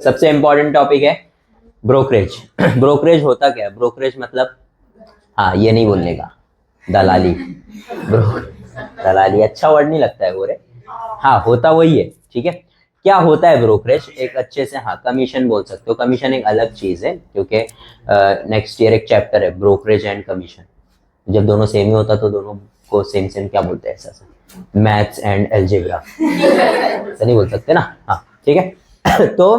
सबसे important topic है brokerage. Brokerage होता क्या है? ब्रोकरेज मतलब, हाँ ये नहीं बोलने का, दलाली। ब्रो दलाली अच्छा वर्ड नहीं लगता है वो रे। हाँ होता वही है, ठीक है। क्या होता है ब्रोकरेज? एक अच्छे से, हाँ कमीशन बोल सकते हो। कमीशन एक अलग चीज है, क्योंकि नेक्स्ट ईयर एक चैप्टर है ब्रोकरेज एंड कमीशन। जब दोनों सेम ही होता तो दोनों को सेम सेम क्या बोलते हैं? ऐसा मैथ्स एंड एल्जेब्रा ऐसा नहीं बोल सकते ना। हाँ ठीक है। तो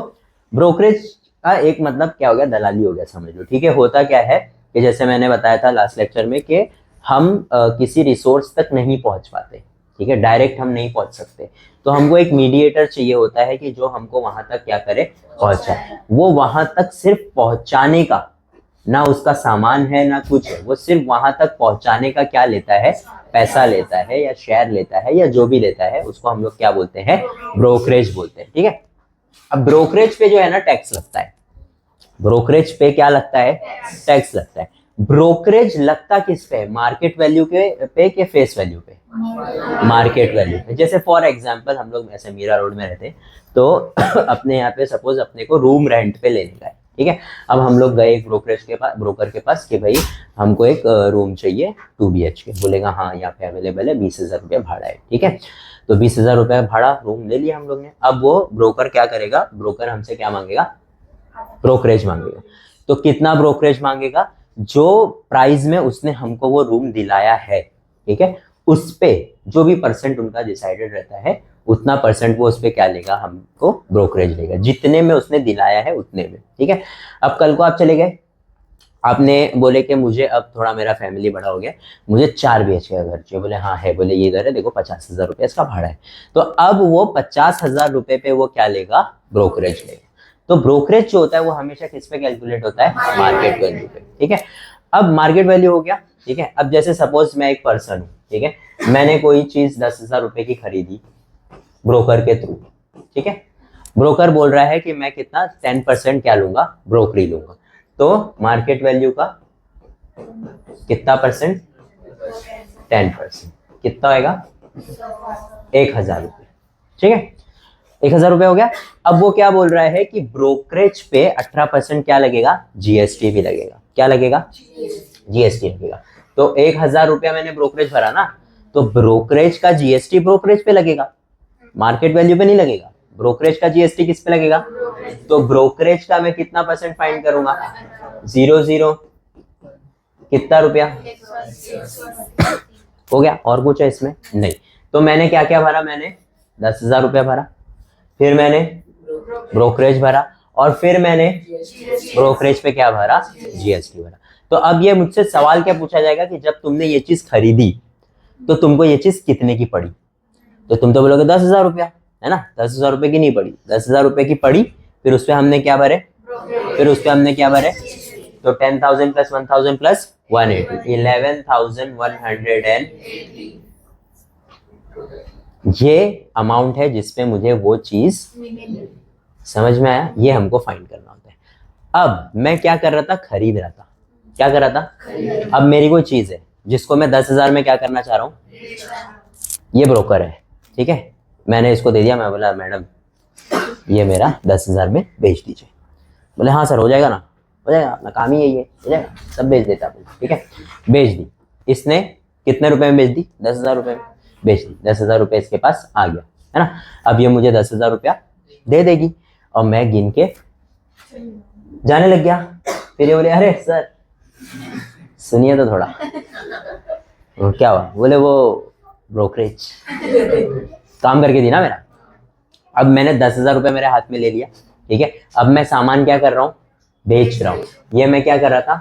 ब्रोकरेज का एक मतलब क्या हो गया? दलाली हो गया, समझ लो, ठीक है। होता क्या है कि जैसे मैंने बताया था लास्ट लेक्चर में कि हम किसी रिसोर्स तक नहीं पहुंच पाते, ठीक है, डायरेक्ट हम नहीं पहुंच सकते, तो हमको एक मीडिएटर चाहिए होता है कि जो हमको वहां तक क्या करे? पहुंचाए। वो वहां तक सिर्फ पहुंचाने का, ना उसका सामान है ना कुछ है, वो सिर्फ वहां तक पहुंचाने का क्या लेता है? पैसा लेता है, या शेयर लेता है, या जो भी लेता है, उसको हम लोग क्या बोलते हैं? ब्रोकरेज बोलते हैं, ठीक है। अब ब्रोकरेज पे जो है ना टैक्स लगता है। ब्रोकरेज पे क्या लगता है? टैक्स लगता है। ब्रोकरेज लगता किस पे? मार्केट वैल्यू के पे के फेस वैल्यू पे? मार्केट वैल्यू पे। जैसे फॉर एग्जांपल हम लोग ऐसे मीरा रोड में रहते, तो अपने यहाँ पे सपोज अपने को रूम रेंट पे लेने का है, ठीक है। अब हम लोग गए एक ब्रोकरेज के पास, ब्रोकर के पास, कि भाई हमको एक रूम चाहिए 2 BHK। बोलेगा हाँ यहाँ पे अवेलेबल है, 20,000 रुपया भाड़ा है, ठीक है। तो 20,000 रुपया भाड़ा रूम ले लिया हम लोग ने। अब वो ब्रोकर क्या करेगा? ब्रोकर हमसे क्या मांगेगा? ब्रोकरेज मांगेगा। तो कितना ब्रोकरेज मांगेगा? जो प्राइस में उसने हमको वो रूम दिलाया है, ठीक है, उस पे जो भी परसेंट उनका डिसाइडेड रहता है, उतना परसेंट वो उस पे क्या लेगा? हमको ब्रोकरेज लेगा, जितने में उसने दिलाया है उतने में, ठीक है। अब कल को आप चले गए, आपने बोले कि मुझे अब थोड़ा मेरा फैमिली बड़ा हो गया, मुझे 4 BHK का घर चाहिए। बोले हाँ है। बोले ये घर है, देखो 50,000 रुपये इसका भाड़ा है। तो अब वो 50,000 रुपये पे वो क्या लेगा? ब्रोकरेज लेगा। तो ब्रोकरेज जो होता है वो हमेशा किस पे कैलकुलेट होता है? मार्केट वैल्यू पे, ठीक है। अब मार्केट वैल्यू हो गया, ठीक है। अब जैसे सपोज मैं एक पर्सन हूँ, ठीक है, मैंने कोई चीज 10,000 रुपये की खरीदी ब्रोकर के थ्रू, ठीक है। ब्रोकर बोल रहा है कि मैं कितना 10% क्या लूंगा? ब्रोकरी लूंगा। तो मार्केट वैल्यू का कितना परसेंट? 10%। कितना होएगा? 1,000 रुपये, ठीक है। 1,000 रुपये हो गया। अब वो क्या बोल रहा है कि ब्रोकरेज पे 18% क्या लगेगा? जीएसटी भी लगेगा। क्या लगेगा? जीएसटी लगेगा। तो 1,000 रुपया मैंने ब्रोकरेज भरा ना, तो ब्रोकरेज का जीएसटी ब्रोकरेज पे लगेगा, मार्केट वैल्यू पे नहीं लगेगा। ब्रोकरेज का जीएसटी किस पे लगेगा? तो ब्रोकरेज का मैं कितना परसेंट फाइंड करूंगा? 0 कितना रुपया हो गया? और कुछ है इसमें? नहीं। तो मैंने क्या क्या भरा? मैंने 10,000 रुपया भरा, फिर मैंने ब्रोकरेज भरा, और फिर मैंने ब्रोकरेज पे क्या भरा? जीएसटी भरा। तो अब ये मुझसे सवाल क्या पूछा जाएगा कि जब तुमने ये चीज खरीदी तो तुमको ये चीज कितने की पड़ी? तो तुम तो बोलोगे 10,000 रुपया, है ना। 10,000 रुपये की नहीं पड़ी, 10,000 रुपये की पड़ी। फिर उस पर हमने क्या भरे? फिर उस पर हमने क्या भरे? तो 10,000 प्लस 1,000 प्लस 180, 11,180। ये अमाउंट है जिसपे मुझे वो चीज, समझ में आया? ये हमको फाइंड करना होता है। अब मैं क्या कर रहा था? खरीद रहा था। क्या कर रहा था? अब मेरी कोई चीज है जिसको मैं 10,000 में क्या करना चाह रहा हूँ? ये ब्रोकर है, ठीक है, मैंने इसको दे दिया। मैं बोला मैडम ये मेरा 10,000 में बेच दीजिए। बोले हाँ सर हो जाएगा ना, हो जाएगा, अपना काम ही यही है, हो जाएगा, सब बेच देता हूँ, ठीक है। बेच दी। इसने कितने रुपए में बेच दी? 10,000 रुपये में बेच दी। 10,000 रुपये इसके पास आ गया, है ना। अब ये मुझे 10,000 रुपया दे देगी, और मैं गिन के जाने लग गया। फिर ये बोले अरे सर सुनिए तो थोड़ा। क्या हुआ? बोले वो ब्रोकरेज काम करके दी ना मेरा। अब मैंने 10,000 रुपये मेरे हाथ में ले लिया, ठीक है। अब मैं सामान क्या कर रहा हूँ? बेच रहा हूँ। ये मैं क्या कर रहा था?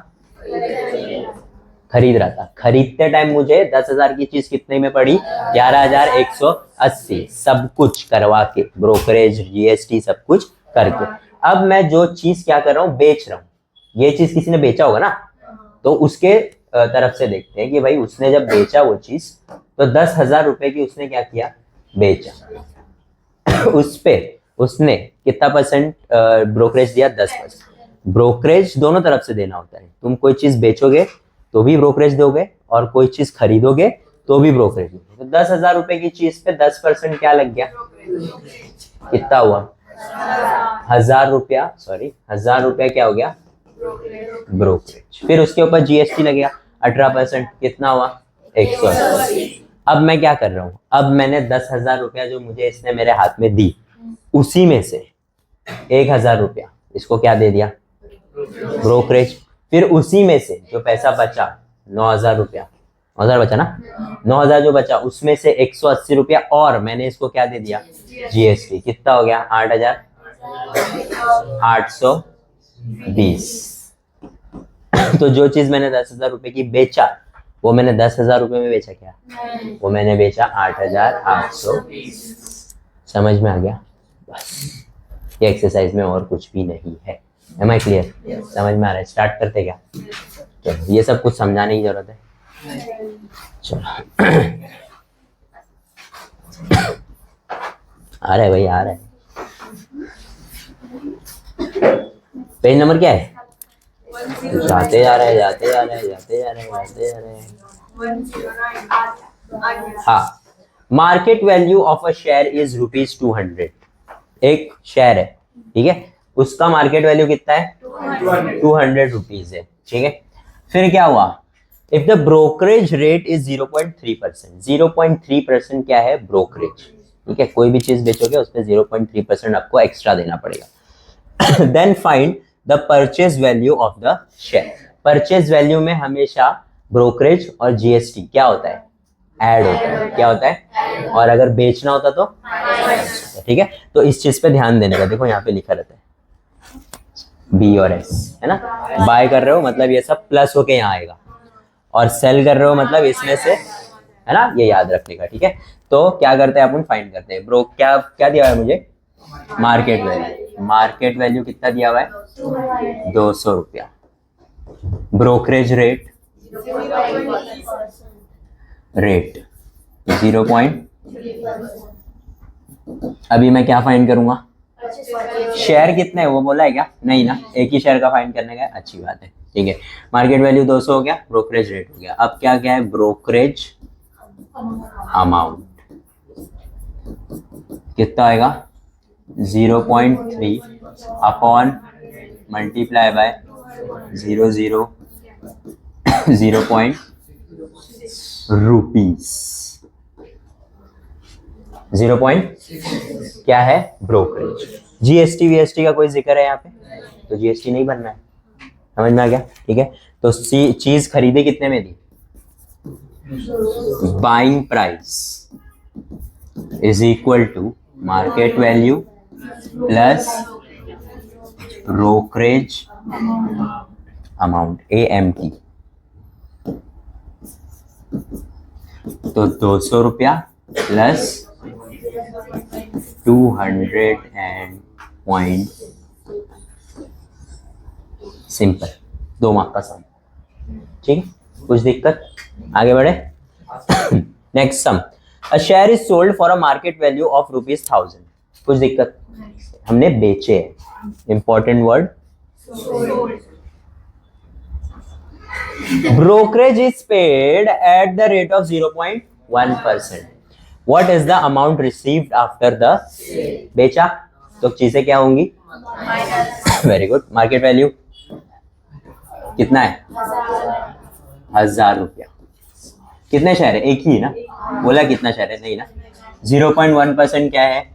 खरीद रहा था। खरीदते टाइम मुझे 10,000 की चीज कितने में पड़ी? 11,180, सब कुछ करवा के, ब्रोकरेज जीएसटी सब कुछ करके। अब मैं जो चीज क्या कर रहा हूँ? बेच रहा हूँ। ये चीज किसी ने बेचा होगा ना, तो उसके तरफ से देखते हैं कि भाई उसने जब बेचा वो चीज, तो 10,000 रुपए की उसने क्या किया? बेचा। उस पे उसने कितना परसेंट ब्रोकरेज दिया? 10%। ब्रोकरेज दोनों तरफ से देना होता है। तुम कोई चीज बेचोगे तो भी ब्रोकरेज दोगे, और कोई चीज खरीदोगे तो भी ब्रोकरेज दोगे। तो 10,000 रुपए की चीज पे 10% क्या लग गया? कितना हुआ? ₹1000, सॉरी 1000 क्या हो गया? ब्रोकरेज। फिर उसके ऊपर जीएसटी लगेगा 18%, कितना हुआ? 180। अब मैं क्या कर रहा हूँ, अब मैंने ₹10,000 जो मुझे इसने मेरे हाथ में दी, उसी में से ₹1,000 इसको क्या दे दिया? ब्रोकरेज। फिर उसी में से जो पैसा बचा, ₹9,000, 9,000 बचा ना, 9,000 जो बचा उसमें से ₹180 और मैंने इसको क्या दे दिया? जीएसटी। कितना हो गया? 8,820। तो जो चीज मैंने ₹10,000 की बेचा, वो मैंने ₹10,000 में बेचा क्या? वो मैंने बेचा 8,820। समझ में आ गया? बस, ये एक्सरसाइज में और कुछ भी नहीं है। Am I clear? समझ में आ रहा है? स्टार्ट करते क्या? चलो, ये सब कुछ समझाने की जरूरत है? चलो आ रहा है भाई, आ रहा है। पेज नंबर क्या है? जाते जा रहे हैं। हाँ, market value of a share is ₹200। एक शेयर है, ठीक है, उसका मार्केट वैल्यू कितना है? ₹200 है, ठीक है। फिर क्या हुआ? If the brokerage rate is 0.3%, 0.3% क्या है? ब्रोकरेज, ठीक है। कोई भी चीज बेचोगे उस पर 0.3% आपको एक्स्ट्रा देना पड़ेगा। Then find the purchase value of the share. Purchase value में हमेशा ब्रोकरेज और जीएसटी क्या होता है? ऐड होता है। क्या होता है? और अगर बेचना होता तो, ठीक है। तो इस चीज पे ध्यान देने का, देखो यहाँ पे लिखा रहता है बी और एस, है ना। बाय कर रहे हो मतलब ये सब प्लस होके यहाँ आएगा, और सेल कर रहे हो मतलब इसमें से, है ना, ये याद रखने का, ठीक है। तो क्या करते हैं अपन? फाइंड करते हैं। ब्रो क्या क्या दिया हुआ है मुझे? Market value. मार्केट वैल्यू कितना दिया हुआ है? ₹200। Brokerage rate 0. अभी मैं क्या फाइंड करूंगा? शेयर कितने है वो बोला है क्या? नहीं ना, एक ही शेयर का फाइंड करने का है। अच्छी बात है, ठीक है। मार्केट वैल्यू 200 हो गया, ब्रोकरेज रेट हो गया। अब क्या क्या है? ब्रोकरेज अमाउंट कितना आएगा? 0.3 अपॉन मल्टीप्लाई बाय 0.0 क्या है? ब्रोकरेज। जीएसटी वीएसटी का कोई जिक्र है यहाँ पे? तो जीएसटी नहीं भरना है। समझ में आ गया? ठीक है। तो चीज खरीदे कितने में दी? Buying price is equal to market value plus brokerage amount, AMT। तो ₹200 प्लस 200 पॉइंट, सिंपल, 2 मार्क का सम, ठीक है। कुछ दिक्कत? आगे बढ़े। Next sum, a share is sold for a market value of ₹1000। कुछ दिक्कत? हमने बेचे हैं, important word. Brokerage is paid at the rate of 0.1%। What is the amount received after the बेचा? तो चीजें क्या होंगी? Very good. मार्केट वैल्यू कितना है? ₹1000। कितने शेयर है? एक ही ना, बोला कितना शेयर है? नहीं ना। 0.1% क्या है?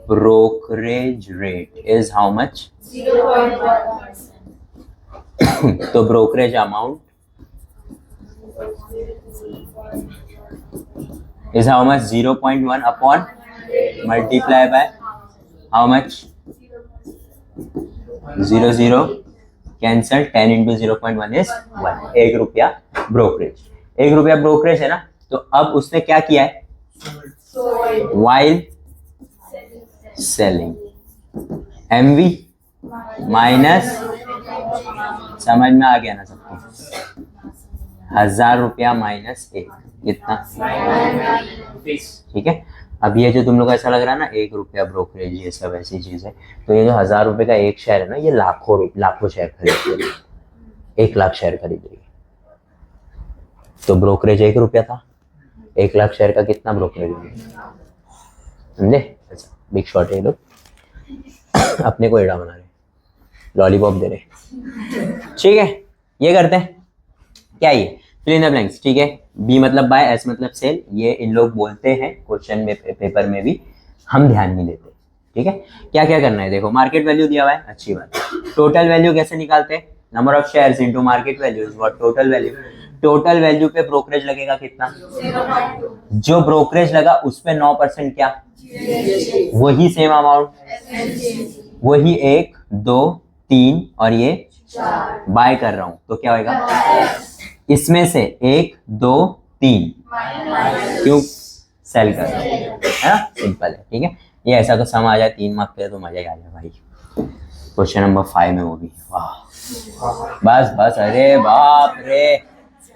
Brokerage rate is how much? तो brokerage amount is how much? 0.1 upon multiply by how much? 0 cancel, 10 into 0.1 is 1। ₹1 brokerage. ₹1 brokerage है ना। तो अब उसने क्या किया है? while selling, MV माइनस, समझ में आ गया ना सबको? ₹1000 माइनस 1 कितना? ठीक है। अब ये जो तुम लोग ऐसा लग रहा है ना ₹1 ब्रोकरेज, ये सब ऐसी चीज है। तो ये जो ₹1000 का एक शेयर है ना, ये लाखों शेयर खरीद रही है, 1 लाख शेयर खरीद रही है। तो ब्रोकरेज ₹1 था, 1 लाख शेयर का कितना ब्रोकरेज? समझे? बिग शॉट है ये लोग अपने को एड़ा बना रहे, लॉलीपॉप दे रहे। ठीक है, ये करते हैं क्या, ये फिल इन द ब्लैंक्स। ठीक है, बी मतलब बाय, एस मतलब सेल, ये इन लोग बोलते हैं क्वेश्चन में, पेपर में भी, हम ध्यान नहीं देते। ठीक है, क्या क्या करना है देखो, मार्केट वैल्यू दिया हुआ है, अच्छी बात है। टोटल वैल्यू कैसे निकालते हैं, number of shares into market value is what total value. Total value पे ब्रोकरेज लगेगा कितना, जो ब्रोकरेज लगा उस पे 9% क्या, वही सेम अमाउंट, वही 1 2 3 और ये बाय कर रहा हूं तो क्या होगा, इसमें से 1 2 3 क्यों सेल कर रहा हूं, है ना, सिंपल है। ठीक है, ये ऐसा तो सम आ जाए 3 मार्क पे तो मजा ही आ जाए भाई। क्वेश्चन नंबर 5 में वो भी, वाह बस बस, अरे बाप रे,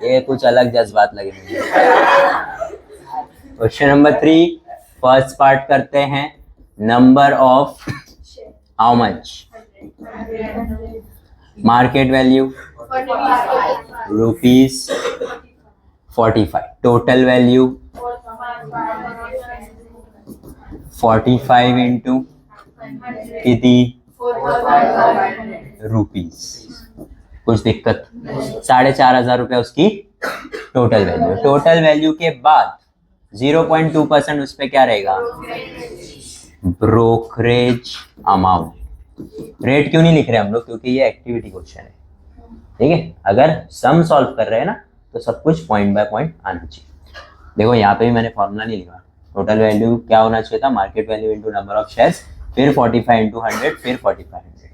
ये कुछ अलग जज्बात लगे मुझे। क्वेश्चन नंबर 3 फर्स्ट पार्ट करते हैं, number of how much, market value rupees 45, total value 45 into कितनी रुपीज, कुछ दिक्कत, 4,500 रुपया उसकी टोटल वैल्यू। टोटल वैल्यू के बाद 0.2% उस पे क्या रहेगा, ब्रोकरेज अमाउंट। रेट क्यों नहीं लिख रहे हम लोग, क्योंकि ये एक्टिविटी क्वेश्चन है। ठीक है, अगर सम सॉल्व कर रहे हैं ना तो सब कुछ पॉइंट बाय पॉइंट आना चाहिए। देखो यहाँ पे भी मैंने फॉर्मूला नहीं लिखा, टोटल वैल्यू क्या होना चाहिए था, market value into number of shares, फिर 45 इंटू 100, फिर 4500।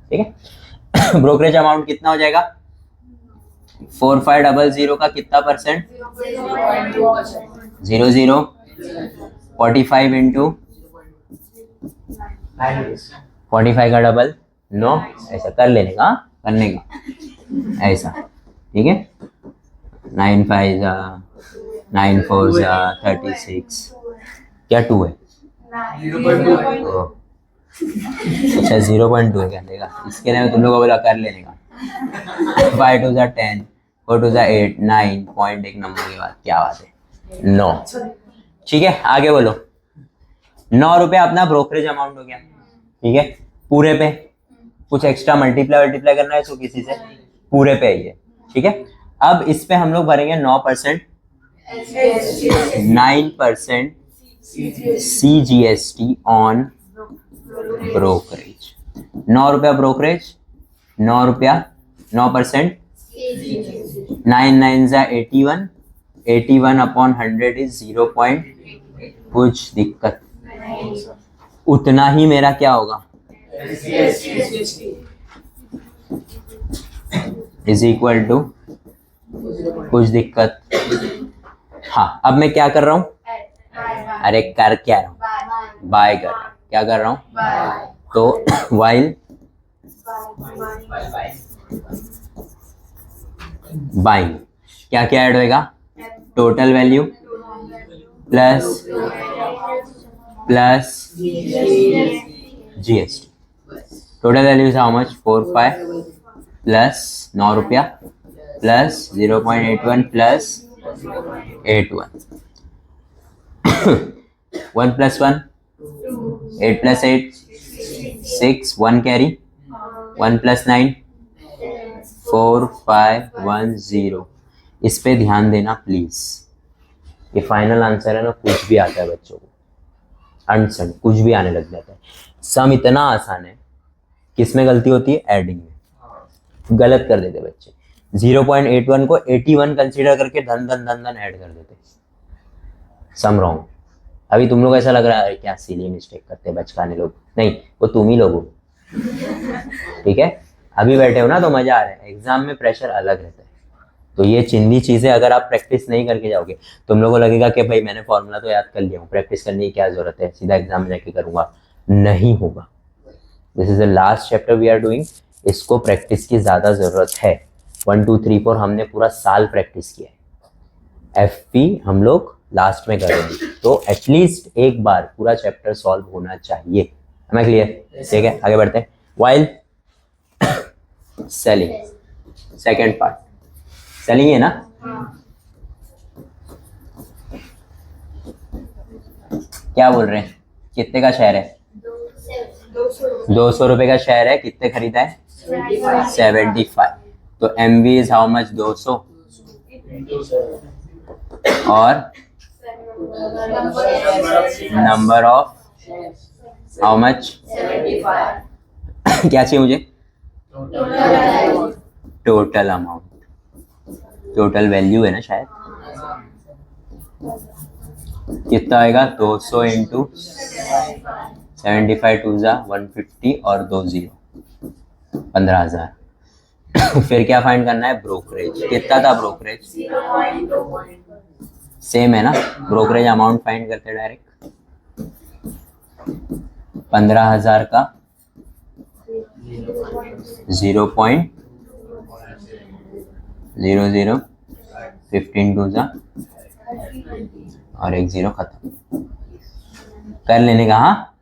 ठीक है, ब्रोकरेज अमाउंट कितना हो जाएगा, 4500 का कितना परसेंट, 00, 45 इंटू 45 का डबल 9, ऐसा कर लेने का, करने का ऐसा। ठीक है, 9 5 9 4 36, क्या 2 है, अच्छा 0.2 है, करने का इसके लिए तुम लोग को बोला कर लेने का। 5 2 10, 4 2 8, 9 पॉइंट एक नंबर के बाद, क्या बात है, 9। ठीक है, आगे बोलो, 9 रुपया अपना ब्रोकरेज अमाउंट हो गया। ठीक है, पूरे पे कुछ एक्स्ट्रा मल्टीप्लाई करना है इसको किसी से, पूरे पे है ये। ठीक है, अब इस पे हम लोग भरेंगे 9%, 9% CGST ऑन ब्रोकरेज। 9 रुपया ब्रोकरेज, 9 रुपया 9%, 9 9 81, 81 अपॉन 100 इज 0. कुछ दिक्कत, उतना ही मेरा क्या होगा, इज इक्वल टू, कुछ दिक्कत। हाँ, अब मैं क्या कर रहा हूं, अरे कर क्या रहा हूं, बाय कर, क्या कर रहा हूं, तो वाइल बाइंग, क्या क्या ऐड होएगा, total value plus GST. Total value is how much, 45 plus 9 रुपया plus 0.81 plus 81, 1 plus 1 8 plus 8 6, 1 carry, 1 plus 9 4 5 1 0। इस पे ध्यान देना प्लीज, ये फाइनल आंसर है ना, कुछ भी आता है बच्चों को, अनसन कुछ भी आने लग जाता है। सम इतना आसान है, किसमें गलती होती है, एडिंग में गलत कर देते बच्चे, 0.81 को 81 कंसीडर करके धन धन धन धन ऐड कर देते, सम रॉन्ग। अभी तुम लोग ऐसा लग रहा है क्या सिली मिस्टेक करते बचकाने लोग, नहीं वो तुम ही लोग हो। ठीक है, अभी बैठे हो ना तो मजा आ रहा है, एग्जाम में प्रेशर अलग रहता है। तो ये चिंदी चीजें अगर आप प्रैक्टिस नहीं करके जाओगे, तुम लोगों को लगेगा कि भाई मैंने फॉर्मूला तो याद कर लिया हूँ, प्रैक्टिस करने की क्या जरूरत है, सीधा एग्जाम में जाके करूंगा, नहीं होगा। This is the last chapter we are doing, इसको प्रैक्टिस की ज्यादा जरूरत है। 1 2 3 4 हमने पूरा साल प्रैक्टिस किया है, एफपी हम लोग लास्ट में करेंगे, तो एटलीस्ट एक बार पूरा चैप्टर सॉल्व होना चाहिए। हमें क्लियर, ठीक है, आगे बढ़ते हैं। While selling, second part, selling है ना, क्या बोल रहे हैं, कितने का शेयर है, ₹200 का शेयर है, कितने खरीदा है? 75। तो MV इज हाउ मच? 200 और नंबर ऑफ हाउ मच? क्या चाहिए मुझे? टोटल अमाउंट, टोटल वैल्यू है ना शायद। कितना आएगा? 200 इंटू 75 टू जा 150 और 2 0, 15,000। फिर क्या फाइंड करना है? ब्रोकरेज। कितना था ब्रोकरेज? सेम है ना, ब्रोकरेज अमाउंट फाइंड करते डायरेक्ट। 15,000 का 0.00, 15 टू जा और 1 0 खत्म कर लेने का। हाँ,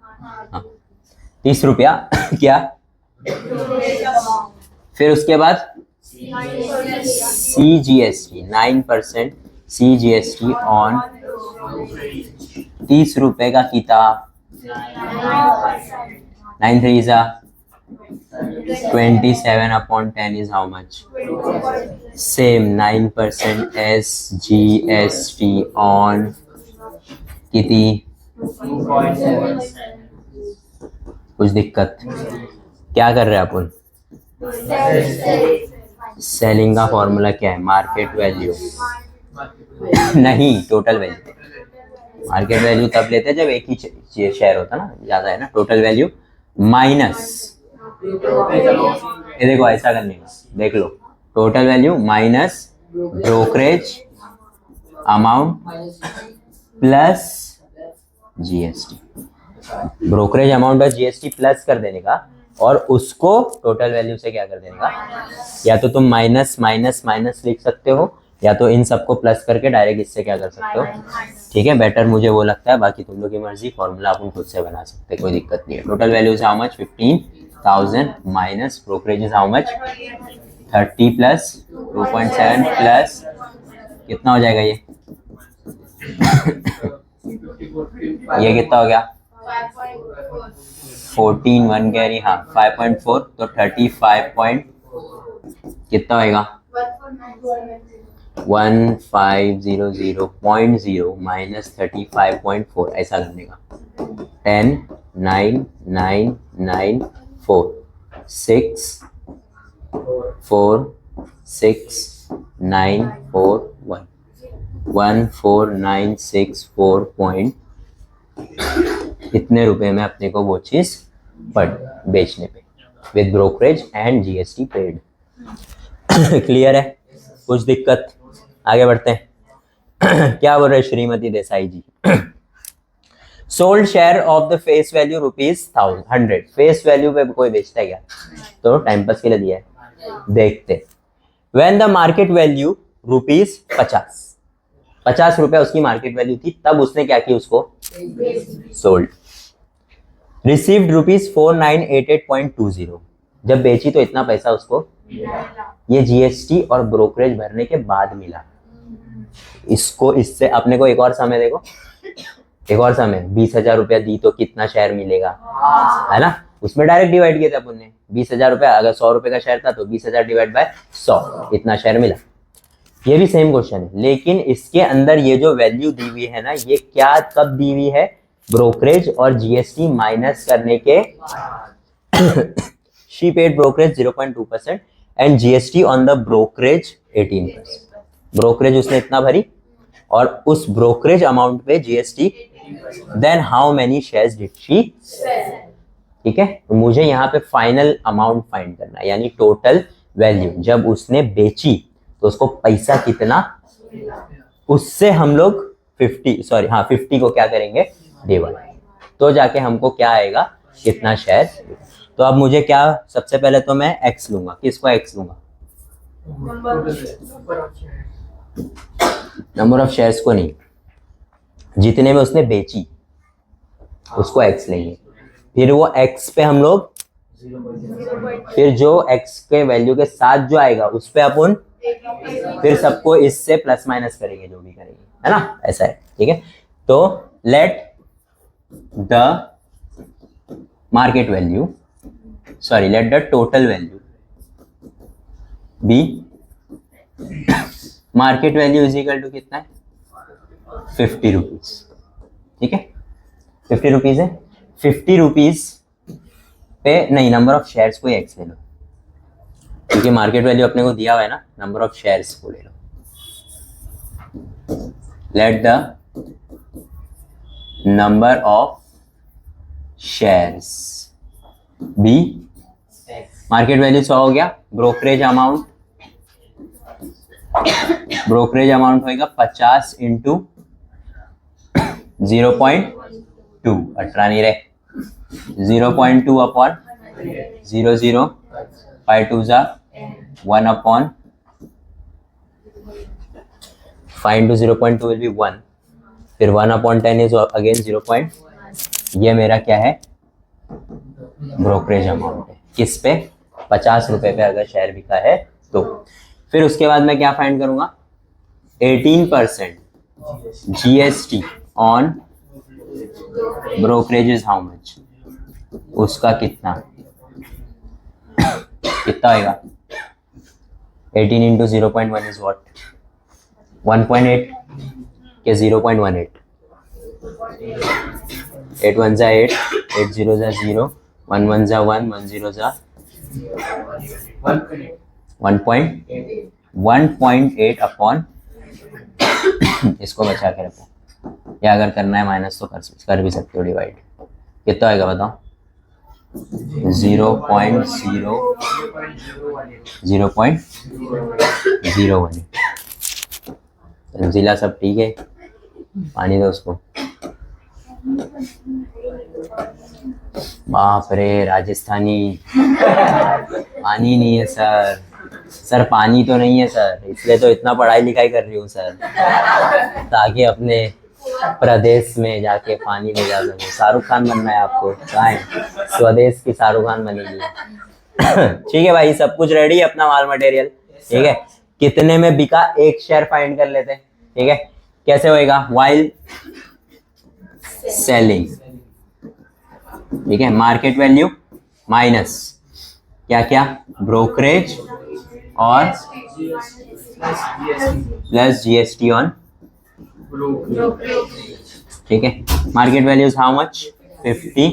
30 रुपया क्या? फिर उसके बाद CGST 9%, CGST ऑन 30 रुपए का किताब 9 3 जा 27 upon 10 is how much? Same 9% SGST on कितनी? कुछ दिक्कत? क्या कर रहे हैं अपन? सेलिंग का फॉर्मूला क्या है? मार्केट वैल्यू नहीं, टोटल वैल्यू। मार्केट वैल्यू तब लेते हैं जब एक ही शेयर होता ना, ज्यादा है ना। टोटल वैल्यू माइनस, ये देखो ऐसा करने का, देख लो, total value minus brokerage amount plus GST। Brokerage amount और GST प्लस कर देने का और उसको टोटल वैल्यू से क्या कर देने का। या तो तुम माइनस माइनस माइनस लिख सकते हो या तो इन सबको प्लस करके डायरेक्ट इससे क्या कर सकते हो। ठीक है, बेटर मुझे वो लगता है, बाकी तुम लोग की मर्जी। फॉर्मूला अपन खुद से बना सकते हैं, कोई दिक्कत नहीं है। Total value is how much? 15,000 minus brokerage is how much? 30 plus 2.7 plus कितना हो जाएगा ये? ये कितना हो गया? 14 1 कैरी, हाँ 5.4, तो 35 पॉइंट कितना होएगा? 1500.0 माइनस 35.4, ऐसा करने का। 10 9 9 9 4 6 4 6 9 4 1 14,964 पॉइंट इतने रुपए में अपने को वो चीज पड़ बेचने पे with brokerage and GST paid. Clear है? कुछ दिक्कत? आगे बढ़ते हैं। क्या बोल रहे श्रीमती Desai ji? Sold share of the face value ₹100। Face value पे कोई बेचता है क्या? तो टाइम पास के लिए दिया है, देखते। व्हेन द मार्केट वैल्यू ₹50 रुपया उसकी मार्केट वैल्यू थी, तब उसने क्या की? उसको सोल्ड। रिसीव्ड ₹4988.20, जब बेची तो इतना पैसा उसको, ये GST और ब्रोकरेज भरने के बाद मिला इसको। इससे अपने को एक और समय देखो, एक और समय 20,000 रुपया दी तो कितना शेयर मिलेगा, है ना? उसमें डायरेक्ट डिवाइड किया था अपन ने। 20,000 रुपया, अगर 100 रुपए का शेयर था तो 20,000 डिवाइड बाय 100, इतना शेयर मिला। ये भी सेम क्वेश्चन है, लेकिन इसके अंदर ये जो वैल्यू दी हुई है ना, ये क्या कब दी हुई है? ब्रोकरेज और GST माइनस करने के। She paid brokerage 0.2% and GST on the brokerage 18%। Brokerage उसने इतना भरी और उस ब्रोकरेज अमाउंट पे GST। Then how many shares did she? ठीक है, तो मुझे यहाँ पे फाइनल अमाउंट फाइंड करना है, यानी टोटल वैल्यू जब उसने बेची तो उसको पैसा कितना, उससे हम लोग 50 को क्या करेंगे? डिवाइड, तो जाके हमको क्या आएगा? कितना शेयर। तो अब मुझे क्या, सबसे पहले तो मैं x लूंगा। किसको x लूंगा? नंबर ऑफ शेयर्स को नहीं, जितने में उसने बेची उसको x लेंगे। फिर वो x पे हम लोग, फिर जो x के वैल्यू के साथ जो आएगा उस पे अपन फिर सबको इससे प्लस माइनस करेंगे, जो भी करेंगे, है ना? ऐसा है, ठीक है। तो let the market value sorry let the total value be market value is equal to कितना है 50 रुपीज। ठीक है 50 रुपीज है 50 रुपीज पे नहीं नंबर ऑफ शेयर्स को एक्स ले लो क्योंकि मार्केट वैल्यू अपने को दिया हुआ है ना नंबर ऑफ शेयर्स को ले लो। Let the number of shares be market value 100 हो गया ब्रोकरेज अमाउंट होएगा 50 इंटू 0.2 18 नहीं रहे 0.2 अपॉन 0 5 2 जा 1 अपॉन 5 into 0.2 will be 1 फिर 1 अपॉन 10 इज अगेन 0. ये मेरा क्या है ब्रोकरेज अमाउंट है किस पे 50 रुपए पे अगर शेयर बिका है तो। फिर उसके बाद मैं क्या फाइंड करूंगा 18% GST on brokerage is how much उसका कितना होएगा 18 into 0.1 is what 1.8 के 0.18 8 1 जा 8 8 0 जा 0 1 1 जा 1 1 0 जा 1.8 अपॉन इसको बचा के रखो या अगर करना है माइनस तो कर भी सकते हो डिवाइड कितना आएगा बताओ 0.018 जिला सब ठीक है पानी दो उसको। बाप रे राजस्थानी पानी नहीं है सर पानी तो नहीं है सर इसलिए तो इतना पढ़ाई लिखाई कर रही हूँ सर ताकि अपने प्रदेश में जाके पानी ले जा सकूँ। शाहरुख खान बनना है आपको कहाँ है स्वदेश की शाहरुख खान बनेगी। ठीक है भाई सब कुछ रेडी है अपना माल मटेरियल ठीक है कितने में बिका एक शेयर फाइंड कर लेते हैं ठीक है कैसे होएगा वाइल सेलिंग ठीक है मार्केट वैल्यू माइनस क्या क्या ब्रोकरेज और प्लस जीएसटी ऑन ठीक है market value is how much 50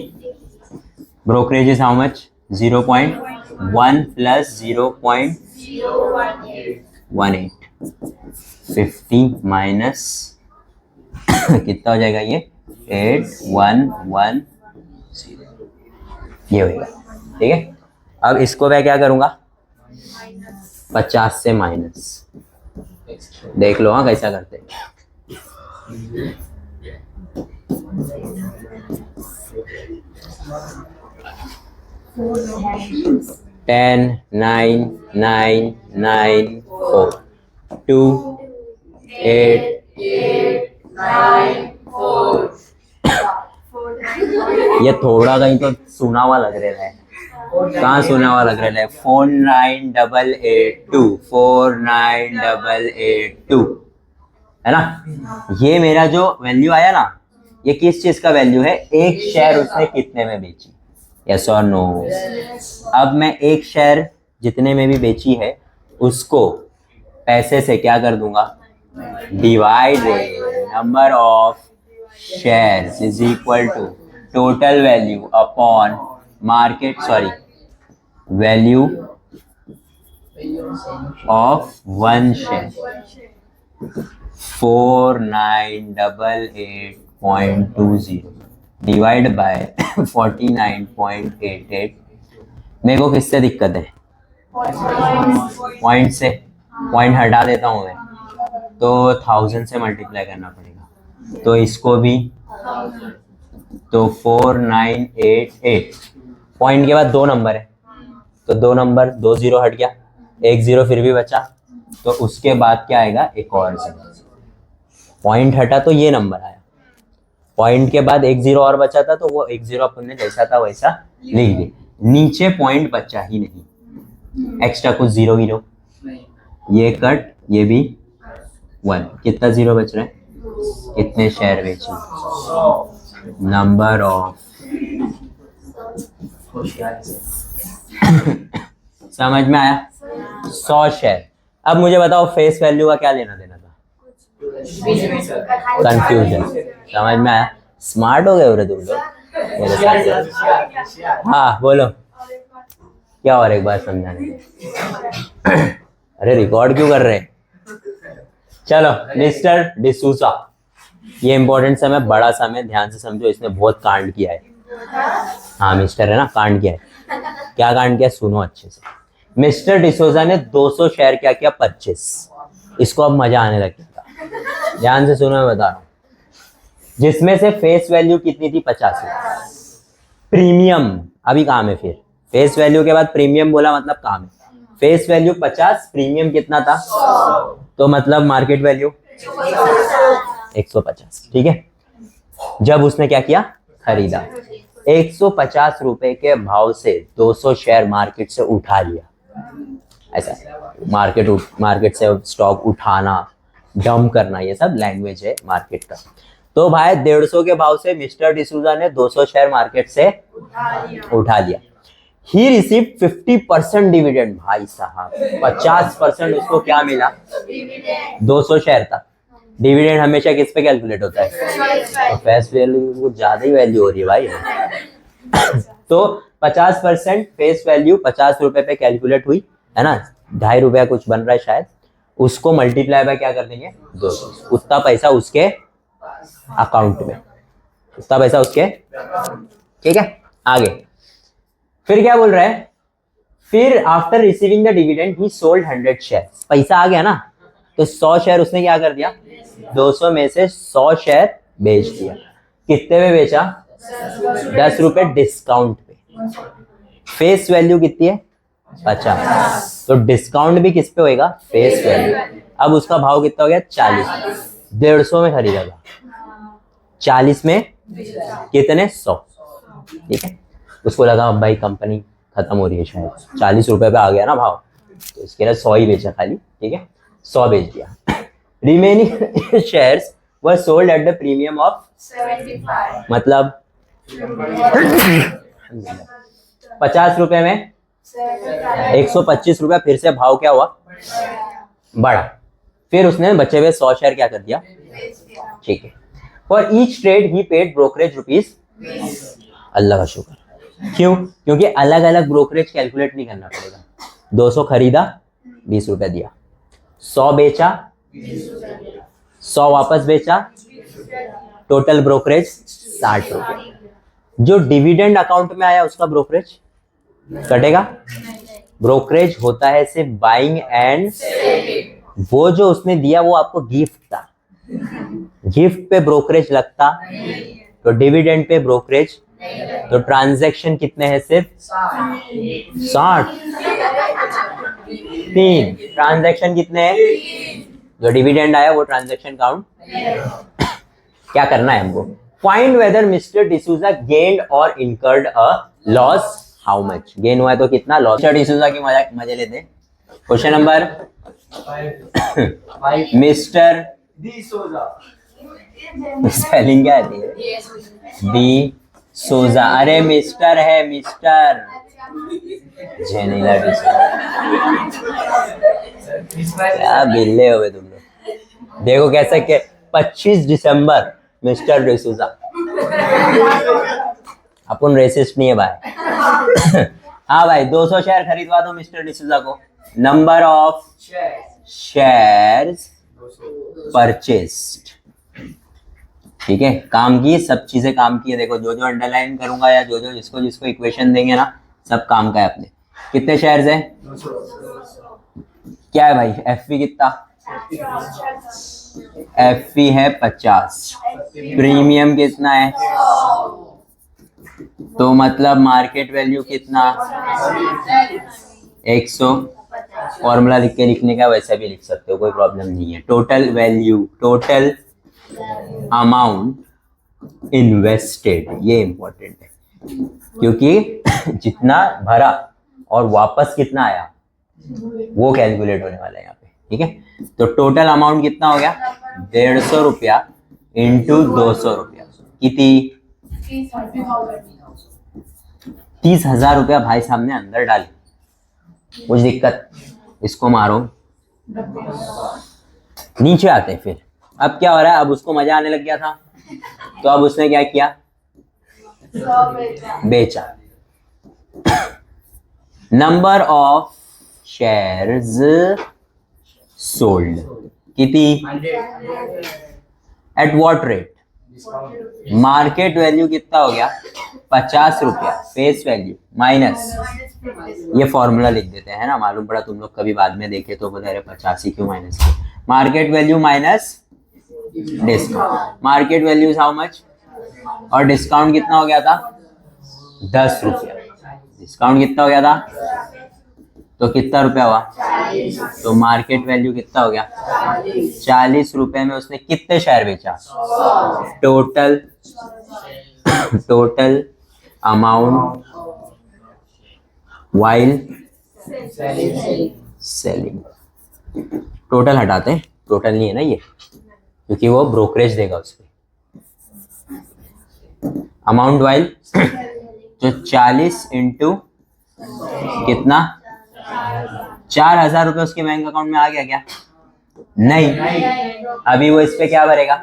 brokerage is how much 0.1 plus 0.18 50 minus कितना हो जाएगा ये 8110 ये होगा ठीक है। अब इसको मैं क्या करूंगा 50 से माइनस देख लो हाँ कैसा करते हैं 10 9 9 9 4 2 8 ये थोड़ा कहीं तो सुना हुआ लग रहा है कहाँ सुना हुआ लग रहा है 49882 49882 है ना। ये मेरा जो वैल्यू आया ना ये किस चीज का वैल्यू है एक शेयर उसने कितने में बेची यस और नो। अब मैं एक शेयर जितने में भी बेची है उसको पैसे से क्या कर दूंगा divide number of shares is equal to total value upon market value of one share 4988.20 divide by 49.88। मेरे को किससे दिक्कत है पॉइंट से पॉइंट हटा देता हूँ मैं तो 1000 से मल्टीप्लाई करना पड़ेगा तो इसको भी तो 4988 पॉइंट के बाद दो नंबर है तो दो नंबर 2 0 हट गया 1 0 फिर भी बचा तो उसके बाद क्या आएगा एक और जीरो पॉइंट हटा तो ये नंबर आया पॉइंट के बाद 1 0 और बचा था तो वो 1 0 अपन ने जैसा था वैसा लिख दिया नीचे पॉइंट बचा ही नहीं एक्स्ट्रा कुछ जीरो हीरो ये कट ये भी 1 कितना जीरो बच रहा है कितने शेयर बेचे नंबर ऑफ समझ में आया? 100 शेयर। अब मुझे बताओ फेस वैल्यू का क्या लेना देना था? कंफ्यूजन। समझ में आया? स्मार्ट हो गए हो रे तुम लोग मेरे साथ। हाँ बोलो क्या, और एक बार समझाने। अरे रिकॉर्ड क्यों कर रहे हैं? चलो, मिस्टर डिसूजा, ये इंपॉर्टेंट सम है, बड़ा सम है, ध्यान से समझो, इसने बहुत कांड किया है। हाँ मिस्टर है ना, कांड किया है। क्या कांड किया सुनो अच्छे से। मिस्टर डिसूजा ने 200 शेयर क्या किया? परचेस। इसको अब मजा आने लग गया था। ध्यान से सुनो, मैं बता रहा हूँ। जिसमें से फेस वैल्यू कितनी थी? 50। प्रीमियम अभी काम है, फिर फेस वैल्यू के बाद प्रीमियम बोला मतलब काम है। फेस वैल्यू 50, प्रीमियम कितना था? 100। तो मतलब मार्केट वैल्यू 150। ठीक है। जब उसने क्या किया? खरीदा। 150 रुपए के भाव से 200 शेयर मार्केट से उठा लिया। ऐसा मार्केट से स्टॉक उठाना, डंप करना, ये सब लैंग्वेज है मार्केट का। तो भाई 150 के भाव से मिस्टर डिसूजा ने 200 शेयर मार्केट से उठा लिया। ही रिसीव 50% डिविडेंड। भाई साहब 50% उसको क्या मिला? 200 शेयर था। डिविडेंड हमेशा किस पे कैलकुलेट होता है? तो फेस वैल्यू कुछ ज्यादा ही वैल्यू हो रही है भाई। तो 50% फेस वैल्यू 50 रुपए पे कैलकुलेट हुई है ना, 2.5 रुपया कुछ बन रहा है शायद, उसको मल्टीप्लाई बाय क्या कर देंगे? 200। उतना पैसा उसके अकाउंट में, उतना पैसा उसके। ठीक है, आगे फिर क्या बोल रहा है? फिर after receiving the dividend he sold 100 share. पैसा आ गया ना, तो 100 शेयर उसने क्या कर दिया? 200 में से 100 शेयर बेच दिया। कितने में बेचा? 10 रुपए डिस्काउंट पे। फेस वैल्यू कितनी है? 50। तो डिस्काउंट भी किस पे होएगा? Face value. अब उसका भाव कितना हो गया? 40। 150 में खरीदा था, 40 में कितने? 100। ठीक है। उसको लगा अब भाई कंपनी खत्म हो रही है शायद, 40 रुपए पे आ गया ना भाव, तो इसके लिए 100 ही बेचा खाली। ठीक है, 100 बेच दिया। Remaining shares were sold at the premium of 75। मतलब 50 रुपए में 125 रुपया फिर से भाव क्या हुआ? बढ़ा। फिर उसने बचे हुए 100 शेयर क्या कर दिया? ठीक है। For each trade he paid brokerage rupees. Allah का शुक्र। क्यों? क्योंकि अलग अलग ब्रोकरेज कैलकुलेट नहीं करना पड़ेगा। 200 खरीदा, 20 रुपया दिया। 100 बेचा, 100 वापस बेचा, टोटल ब्रोकरेज 60 रुपये। जो डिविडेंड अकाउंट में आया उसका ब्रोकरेज कटेगा? ब्रोकरेज होता है सिर्फ बाइंग एंड, वो जो उसने दिया वो आपको गिफ्ट था, गिफ्ट पे ब्रोकरेज लगता, तो डिविडेंड पे ब्रोकरेज। तो ट्रांजैक्शन कितने हैं? सिर्फ 60। 3 ट्रांजैक्शन कितने हैं? जो डिविडेंड आया वो ट्रांजैक्शन काउंट। क्या करना है हमको? Find whether mister D'Souza gained और incurred a loss. How much gain हुआ है तो कितना लॉस? मिस्टर डिसूजा की मजे लेते हैं। Question number 5। Mister D'Souza, spelling क्या आती है? डी सोजा। अरे मिस्टर है, मिस्टर जेनिला डिसूजा। क्या बिल्ले हो तुम लोग। देखो कैसे के 25 दिसंबर मिस्टर डिसूजा। अपन रेसिस्ट नहीं है भाई। हाँ भाई 200 शेयर खरीदवा दो मिस्टर डिसूजा को। Number of shares purchased. ठीक है, काम की सब चीजें काम की है। देखो जो जो अंडरलाइन करूंगा या जो जो जिसको जिसको इक्वेशन देंगे ना, सब काम का है अपने। कितने शेयर्स है? क्या है भाई? एफपी कितना? एफपी है 50। प्रीमियम कितना है? तो मतलब मार्केट वैल्यू कितना? 100। फॉर्मूला लिख के लिखने का वैसे भी लिख सकते हो, कोई प्रॉब्लम नहीं है। Total value, total amount invested, ये इंपॉर्टेंट है क्योंकि जितना भरा और वापस कितना आया वो कैलकुलेट होने वाला है यहाँ पे। ठीक है, तो टोटल अमाउंट कितना हो गया? 150 रुपया इंटू 200 रुपया, कितनी? 30,000 रुपया भाई साहब ने अंदर डाले, कुछ दिक्कत, इसको मारो, नीचे आते फिर। अब क्या हो रहा है, अब उसको मजा आने लग गया था, तो अब उसने क्या किया, बेचा। नंबर ऑफ शेयर्स सोल्ड कितनी, at what rate, market value कितना हो गया 50 रुपया, फेस वैल्यू माइनस, ये फॉर्मूला लिख देते हैं ना, मालूम पड़ा तुम लोग कभी बाद में देखे तो बोले अरे 50 ही क्यों माइनस किया, market value minus discount, market value is how much, और डिस्काउंट कितना हो गया था 10 रुपया, डिस्काउंट कितना हो गया था, तो कितना रुपया हुआ, तो मार्केट वैल्यू कितना हो गया 40 रुपए में उसने कितने शेयर बेचा, total amount while selling, total हटाते हैं, टोटल नहीं है ना ये, क्योंकि वो ब्रोकरेज देगा उसको, अमाउंट वाइल जो 40 इंटू कितना, 4,000 रुपए उसके बैंक अकाउंट में आ गया क्या, नहीं, अभी वो इस पे क्या भरेगा,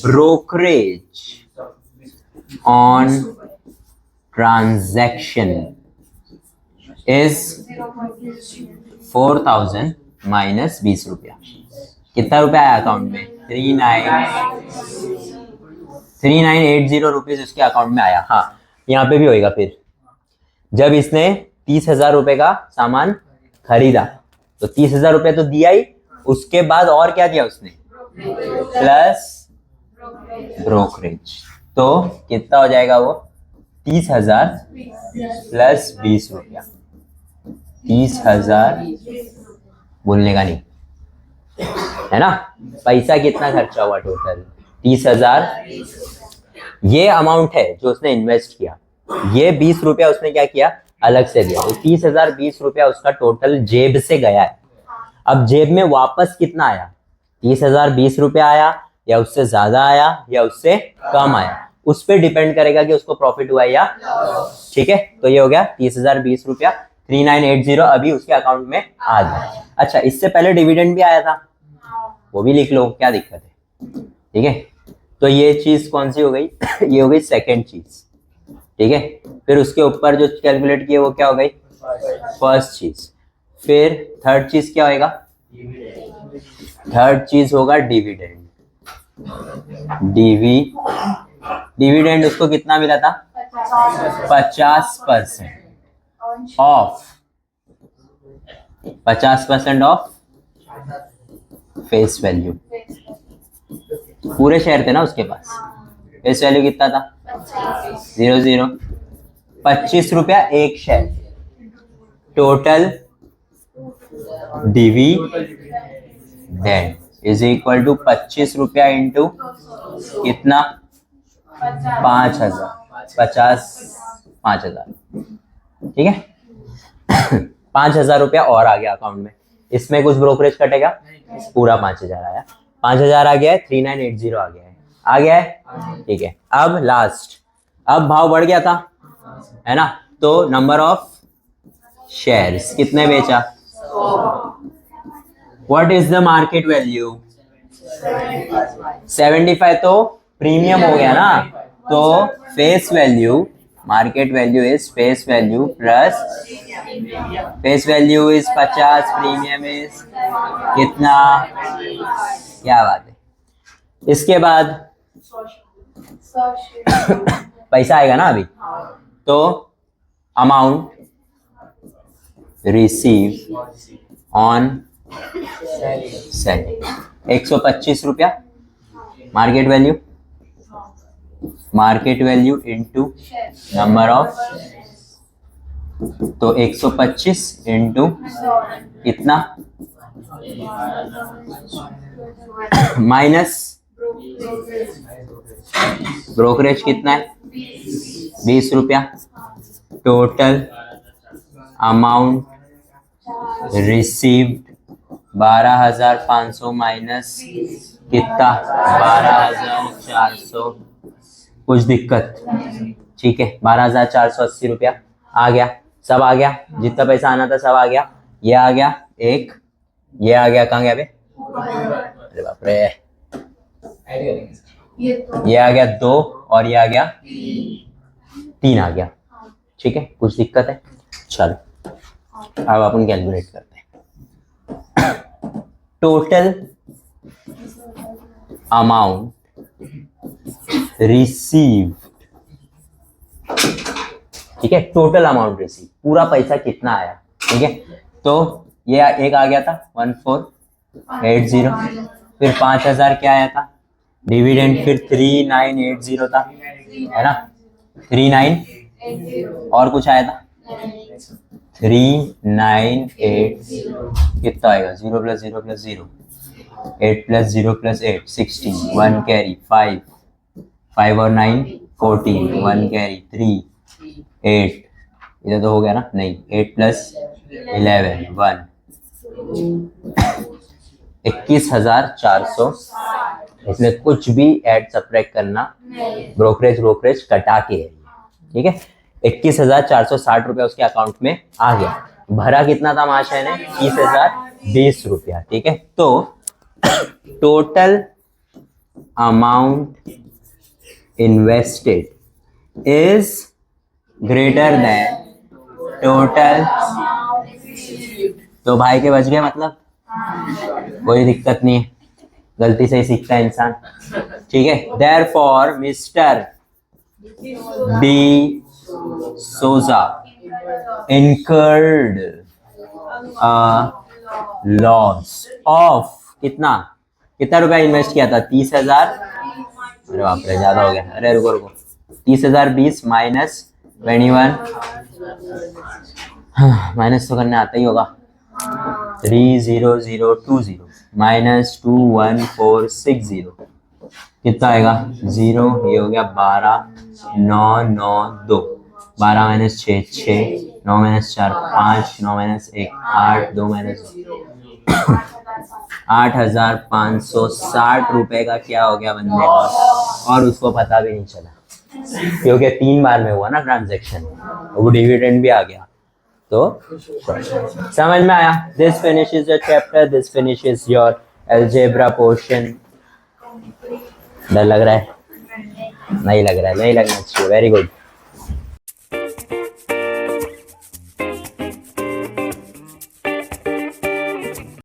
brokerage on transaction is 4,000 minus 20 रुपया, कितना रुपया आया अकाउंट में, 3980 रुपीज उसके अकाउंट में आया। हाँ यहाँ पे भी होएगा फिर, जब इसने 30,000 रुपए का सामान खरीदा तो 30,000 रुपए तो दिया ही, उसके बाद और क्या दिया उसने, प्लस ब्रोकरेज, तो कितना हो जाएगा वो 30,000 प्लस 20 रुपया, 30,000 बोलने का नहीं है ना, पैसा कितना खर्चा हुआ टोटल 30,000, ये अमाउंट है जो उसने इन्वेस्ट किया, ये 20 रुपया उसने क्या किया अलग से दिया, तो 30,000 20 रुपया उसका टोटल जेब से गया है। अब जेब में वापस कितना आया, 30,000 20 रुपया आया या उससे ज्यादा आया या उससे कम आया, उस पर डिपेंड करेगा कि उसको प्रॉफिट हुआ या, ठीक है, तो ये हो गया 30,000 20 रुपया 3980 अभी उसके अकाउंट में आ गया। अच्छा इससे पहले डिविडेंड भी आया था, वो भी लिख लो, क्या दिक्कत है, ठीक है, तो ये चीज कौन सी हो गई ये हो गई सेकेंड चीज, ठीक है, फिर उसके ऊपर जो कैलकुलेट किए वो क्या हो गई फर्स्ट चीज, फिर थर्ड चीज क्या होएगा, थर्ड चीज होगा डिविडेंड, डिविडेंड उसको कितना मिला था 50% ऑफ, 50% ऑफ फेस वैल्यू, पूरे शेयर थे ना उसके पास, फेस वैल्यू कितना था 00, 25 रुपया एक शेयर, total dividend is equal to 25 रुपया इंटू कितना 5,000, ठीक है 5,000 रुपया और आ गया अकाउंट में, इसमें कुछ ब्रोकरेज कटेगा, पूरा 5,000 आया, 5,000 आ गया है, 3980 आ गया है, ठीक है। अब लास्ट, अब भाव बढ़ गया था है ना, तो नंबर ऑफ शेयर्स कितने बेचा, what is the market value 75, तो प्रीमियम हो गया ना, तो face value, market value is face value plus face value is 50, premium is कितना, क्या बात है, इसके बाद पैसा आएगा ना अभी, तो अमाउंट रिसीव ऑन सेलिंग 125 रुपया, market value into number of, तो 125 इंटू कितना माइनस ब्रोकरेज कितना है 20 रुपया, टोटल अमाउंट रिसीव्ड 12,500 माइनस कितना 12,400, कुछ दिक्कत ठीक है 12,480 रुपया आ गया, सब आ गया, जितना पैसा आना था सब आ गया। ये आ गया एक, ये आ गया, कहाँ गया बे, अरे बाप रे, ये आ गया 2 और ये आ गया 3 आ गया। ठीक है, कुछ दिक्कत है? चलो अब अपन कैलकुलेट करते हैं। टोटल अमाउंट रिसीव, ठीक है, टोटल अमाउंट रिसीव, पूरा पैसा कितना आया। ठीक है, तो ये एक आ गया था 1480, फिर 5000 क्या आया था डिविडेंड, फिर 3980 था, है ना, 39 और कुछ आया था 3980, कितना आएगा, 0 + 0 + 0, 8 + 0 + 8 16, 1 कैरी 5, 5 और 9 14, 1 कैरी 3 8, इधर तो हो गया ना, नहीं 8 + 11 1, 21,400, इसमें कुछ भी ऐड सब्ट्रैक्ट करना, ब्रोकरेज कटा के है। ठीक है, 21,460 रुपया उसके अकाउंट में आ गया। भरा कितना था महाशय ने, 30,020 रुपया। ठीक है, तो total amount invested is greater than total, तो भाई के बच गए, मतलब कोई दिक्कत नहीं है, गलती से ही सीखता है इंसान। ठीक है, therefore mister D Souza incurred a loss of कितना रुपया इन्वेस्ट किया था, 30,000, अरे बाप रे ज्यादा हो गया, अरे रुको 30,020 माइनस 21, माइनस तो करने आता ही होगा, 30020 माइनस 21460, कितना आएगा 0, ये हो गया 12, 9 9 2, 12 माइनस 6 6, 9 माइनस 4 5, 9 माइनस 1 8, 2 माइनस 8,560 रुपए का क्या हो गया बंदे का, और उसको पता भी नहीं चला, क्योंकि 3 बार में हुआ ना ट्रांजैक्शन, वो डिविडेंड भी आ गया। तो समझ में आया? This finishes your chapter, this finishes your algebra portion. डर लग रहा है? नहीं लग रहा है, नहीं लगना चाहिए, वेरी गुड।